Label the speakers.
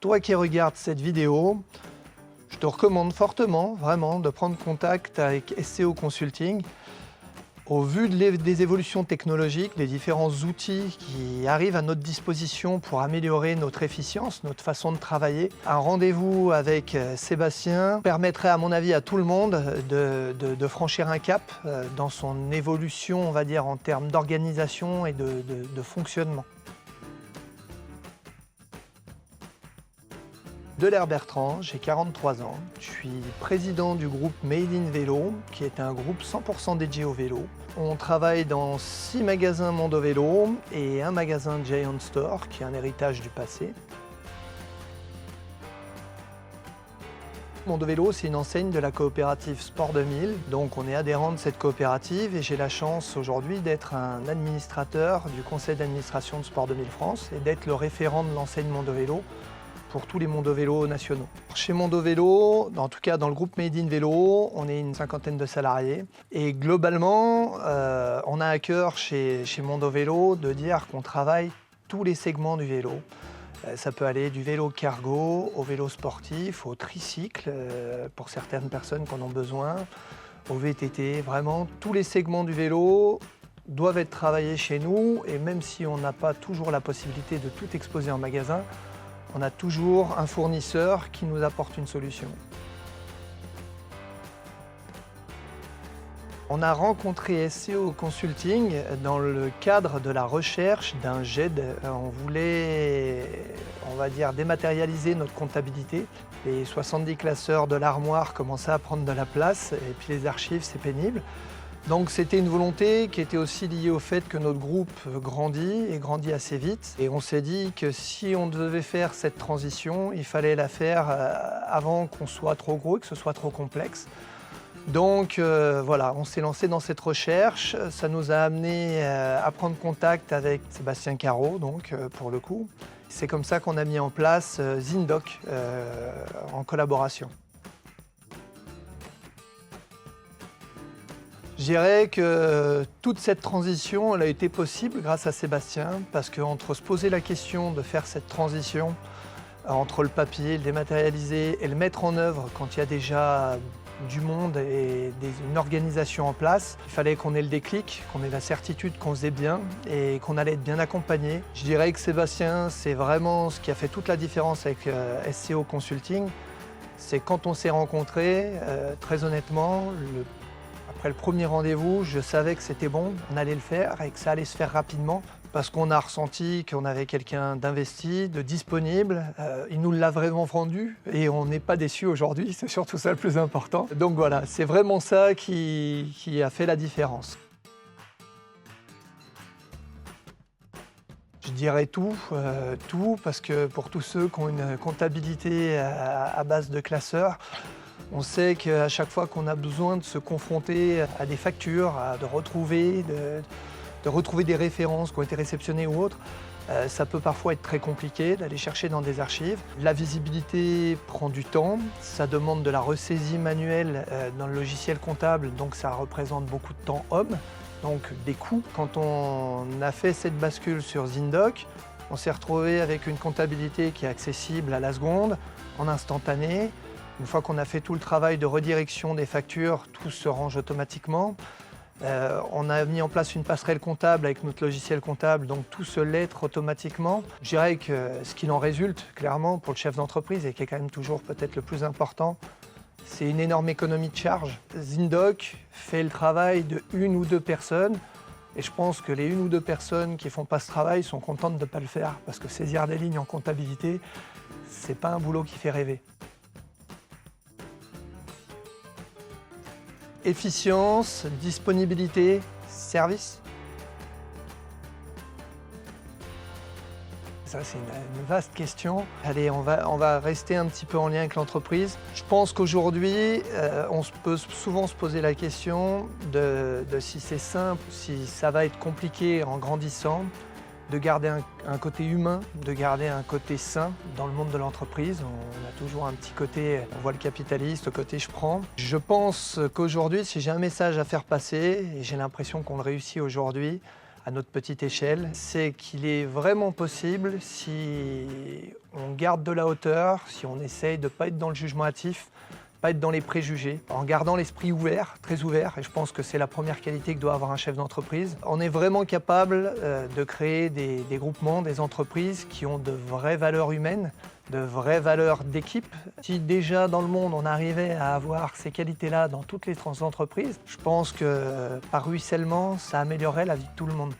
Speaker 1: Toi qui regardes cette vidéo, je te recommande fortement, vraiment, de prendre contact avec SCO Consulting. Au vu des évolutions technologiques, des différents outils qui arrivent à notre disposition pour améliorer notre efficience, notre façon de travailler, un rendez-vous avec Sébastien permettrait à mon avis à tout le monde de franchir un cap dans son évolution, on va dire, en termes d'organisation et de fonctionnement. Delair Bertrand, j'ai 43 ans. Je suis président du groupe Made in Vélo, qui est un groupe 100% dédié au vélo. On travaille dans 6 magasins Mondo Vélo et un magasin Giant Store, qui est un héritage du passé. Mondo Vélo, c'est une enseigne de la coopérative Sport 2000. Donc on est adhérent de cette coopérative et j'ai la chance aujourd'hui d'être un administrateur du conseil d'administration de Sport 2000 France et d'être le référent de l'enseigne Mondo Vélo pour tous les Mondo Vélo nationaux. Chez Mondo Vélo, en tout cas dans le groupe Made in Vélo, on est une cinquantaine de salariés. Et globalement, on a à cœur chez Mondo Vélo de dire qu'on travaille tous les segments du vélo. Ça peut aller du vélo cargo au vélo sportif, au tricycle, pour certaines personnes qui en ont besoin, au VTT. Vraiment, tous les segments du vélo doivent être travaillés chez nous. Et même si on n'a pas toujours la possibilité de tout exposer en magasin, on a toujours un fournisseur qui nous apporte une solution. On a rencontré SCO Consulting dans le cadre de la recherche d'un GED. On voulait, on va dire, dématérialiser notre comptabilité. Les 70 classeurs de l'armoire commençaient à prendre de la place et puis les archives, c'est pénible. Donc c'était une volonté qui était aussi liée au fait que notre groupe grandit et grandit assez vite. Et on s'est dit que si on devait faire cette transition, il fallait la faire avant qu'on soit trop gros et que ce soit trop complexe. Donc voilà, on s'est lancé dans cette recherche. Ça nous a amené à prendre contact avec Sébastien Carreau, donc pour le coup. C'est comme ça qu'on a mis en place Zindoc en collaboration. Je dirais que toute cette transition, elle a été possible grâce à Sébastien, parce qu'entre se poser la question de faire cette transition, entre le papier, le dématérialiser et le mettre en œuvre quand il y a déjà du monde et une organisation en place, il fallait qu'on ait le déclic, qu'on ait la certitude qu'on faisait bien et qu'on allait être bien accompagné. Je dirais que Sébastien, c'est vraiment ce qui a fait toute la différence avec SCO Consulting. C'est quand on s'est rencontrés, très honnêtement, après le premier rendez-vous, je savais que c'était bon, on allait le faire et que ça allait se faire rapidement parce qu'on a ressenti qu'on avait quelqu'un d'investi, de disponible. Il nous l'a vraiment vendu et on n'est pas déçus aujourd'hui, c'est surtout ça le plus important. Donc voilà, c'est vraiment ça qui a fait la différence. Je dirais tout, parce que pour tous ceux qui ont une comptabilité à base de classeurs, on sait qu'à chaque fois qu'on a besoin de se confronter à des factures, de retrouver des références qui ont été réceptionnées ou autres, ça peut parfois être très compliqué d'aller chercher dans des archives. La visibilité prend du temps, ça demande de la ressaisie manuelle dans le logiciel comptable, donc ça représente beaucoup de temps homme, donc des coûts. Quand on a fait cette bascule sur Zindoc, on s'est retrouvé avec une comptabilité qui est accessible à la seconde, en instantané. Une fois qu'on a fait tout le travail de redirection des factures, tout se range automatiquement. On a mis en place une passerelle comptable avec notre logiciel comptable, donc tout se lettre automatiquement. Je dirais que ce qu'il en résulte, clairement, pour le chef d'entreprise, et qui est quand même toujours peut-être le plus important, c'est une énorme économie de charge. Zindoc fait le travail de 1 ou 2 personnes, et je pense que les 1 ou 2 personnes qui ne font pas ce travail sont contentes de ne pas le faire, parce que saisir des lignes en comptabilité, c'est pas un boulot qui fait rêver. Efficience, disponibilité, service. Ça, c'est une vaste question. Allez, on va rester un petit peu en lien avec l'entreprise. Je pense qu'aujourd'hui, on peut souvent se poser la question de si c'est simple, si ça va être compliqué en grandissant, de garder un côté humain, de garder un côté sain dans le monde de l'entreprise. On a toujours un petit côté, on voit le capitaliste, le côté je prends. Je pense qu'aujourd'hui, si j'ai un message à faire passer, et j'ai l'impression qu'on le réussit aujourd'hui, à notre petite échelle, c'est qu'il est vraiment possible, si on garde de la hauteur, si on essaye de ne pas être dans le jugement hâtif, pas être dans les préjugés, en gardant l'esprit ouvert, très ouvert, et je pense que c'est la première qualité que doit avoir un chef d'entreprise. On est vraiment capable de créer des groupements, des entreprises qui ont de vraies valeurs humaines, de vraies valeurs d'équipe. Si déjà dans le monde on arrivait à avoir ces qualités-là dans toutes les entreprises, je pense que par ruissellement, ça améliorerait la vie de tout le monde.